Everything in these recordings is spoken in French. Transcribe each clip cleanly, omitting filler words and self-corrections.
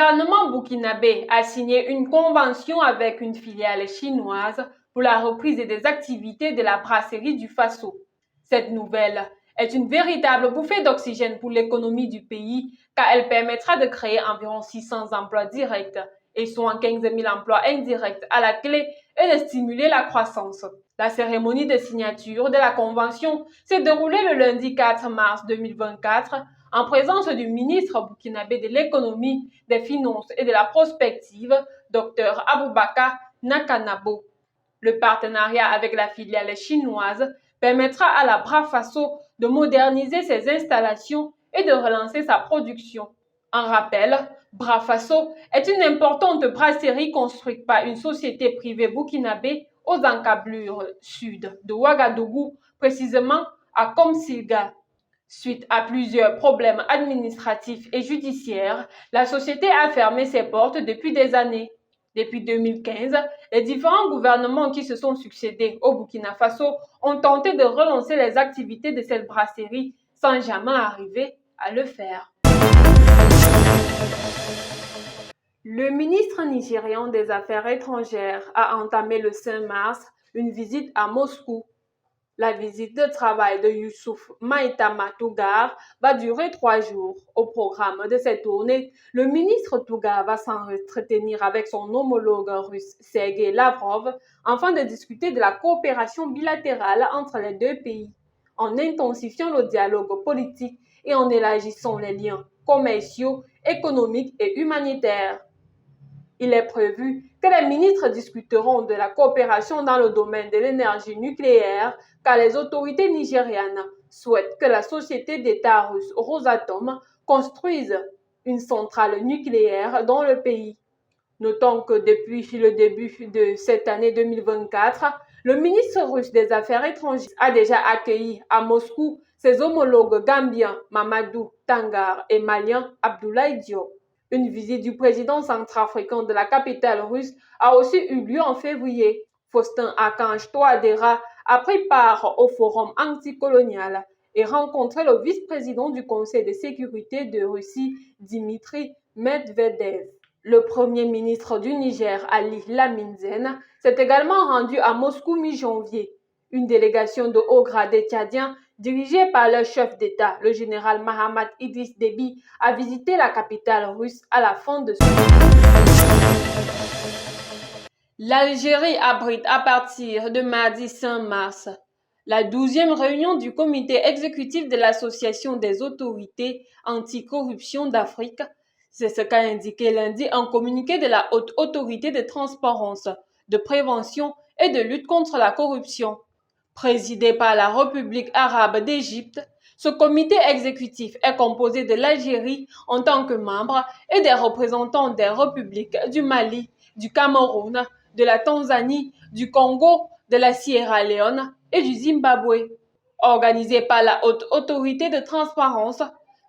gouvernement burkinabé a signé une convention avec une filiale chinoise pour la reprise des activités de la brasserie du Faso. Cette nouvelle est une véritable bouffée d'oxygène pour l'économie du pays car elle permettra de créer environ 600 emplois directs et 115 000 emplois indirects à la clé et de stimuler la croissance. La cérémonie de signature de la convention s'est déroulée le lundi 4 mars 2024 en présence du ministre burkinabé de l'économie, des finances et de la prospective, Dr Aboubakar Nakanabo. Le partenariat avec la filiale chinoise permettra à la Brafaso de moderniser ses installations et de relancer sa production. En rappel, Brafaso est une importante brasserie construite par une société privée burkinabé aux encablures sud de Ouagadougou, précisément à Komsilga. Suite à plusieurs problèmes administratifs et judiciaires, la société a fermé ses portes depuis des années. Depuis 2015, les différents gouvernements qui se sont succédés au Burkina Faso ont tenté de relancer les activités de cette brasserie sans jamais arriver à le faire. Le ministre nigérian des Affaires étrangères a entamé le 5 mars une visite à Moscou. La visite de travail de Youssouf Maïtama Tougar va durer 3 jours. Au programme de cette tournée, le ministre Tougar va s'entretenir avec son homologue russe Sergei Lavrov afin de discuter de la coopération bilatérale entre les deux pays, en intensifiant le dialogue politique et en élargissant les liens commerciaux, économiques et humanitaires. Il est prévu que les ministres discuteront de la coopération dans le domaine de l'énergie nucléaire car les autorités nigérianes souhaitent que la société d'État russe Rosatom construise une centrale nucléaire dans le pays. Notons que depuis le début de cette année 2024, le ministre russe des Affaires étrangères a déjà accueilli à Moscou ses homologues gambiens Mamadou Tangar et malien Abdoulaye Diop. Une visite du président centrafricain de la capitale russe a aussi eu lieu en février. Faustin Archange Touadéra a pris part au forum anticolonial et rencontré le vice-président du Conseil de sécurité de Russie, Dimitri Medvedev. Le premier ministre du Niger, Ali Lamine Zen, s'est également rendu à Moscou mi-janvier. Une délégation de haut gradés tchadiens dirigée par le chef d'État, le général Mahamat Idriss Déby, a visité la capitale russe à la fin de ce mois. L'Algérie abrite à partir de mardi 5 mars la 12e réunion du comité exécutif de l'Association des autorités anticorruption d'Afrique. C'est ce qu'a indiqué lundi un communiqué de la Haute Autorité de transparence, de prévention et de lutte contre la corruption. Présidé par la République arabe d'Égypte, ce comité exécutif est composé de l'Algérie en tant que membre et des représentants des républiques du Mali, du Cameroun, de la Tanzanie, du Congo, de la Sierra Leone et du Zimbabwe. Organisé par la Haute Autorité de transparence,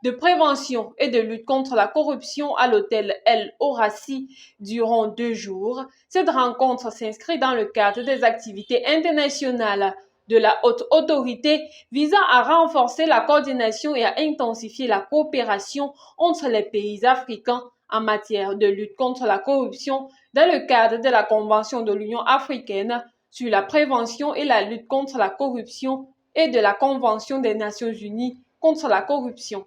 de prévention et de lutte contre la corruption à l'hôtel El Horaci durant 2 jours, cette rencontre s'inscrit dans le cadre des activités internationales de la Haute Autorité visant à renforcer la coordination et à intensifier la coopération entre les pays africains en matière de lutte contre la corruption dans le cadre de la Convention de l'Union africaine sur la prévention et la lutte contre la corruption et de la Convention des Nations unies contre la corruption.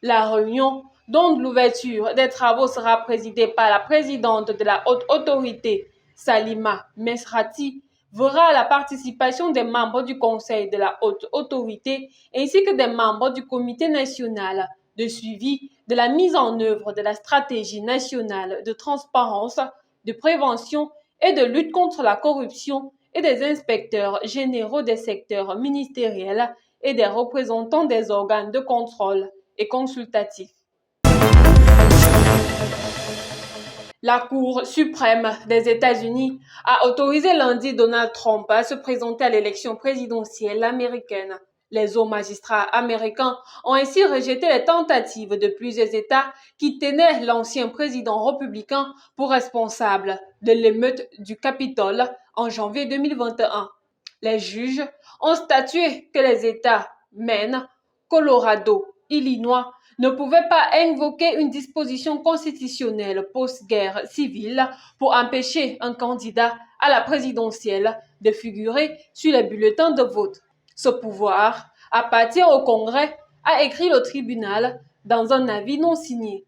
La réunion, dont l'ouverture des travaux sera présidée par la présidente de la Haute Autorité, Salima Mesrati, verra la participation des membres du Conseil de la Haute Autorité ainsi que des membres du Comité national de suivi de la mise en œuvre de la stratégie nationale de transparence, de prévention et de lutte contre la corruption et des inspecteurs généraux des secteurs ministériels et des représentants des organes de contrôle et consultatifs. La Cour suprême des États-Unis a autorisé lundi Donald Trump à se présenter à l'élection présidentielle américaine. Les hauts magistrats américains ont ainsi rejeté les tentatives de plusieurs États qui tenaient l'ancien président républicain pour responsable de l'émeute du Capitole en janvier 2021. Les juges ont statué que les États Maine, Colorado, Illinois, ne pouvait pas invoquer une disposition constitutionnelle post-guerre civile pour empêcher un candidat à la présidentielle de figurer sur les bulletins de vote. Ce pouvoir appartient au Congrès, a écrit le tribunal dans un avis non signé.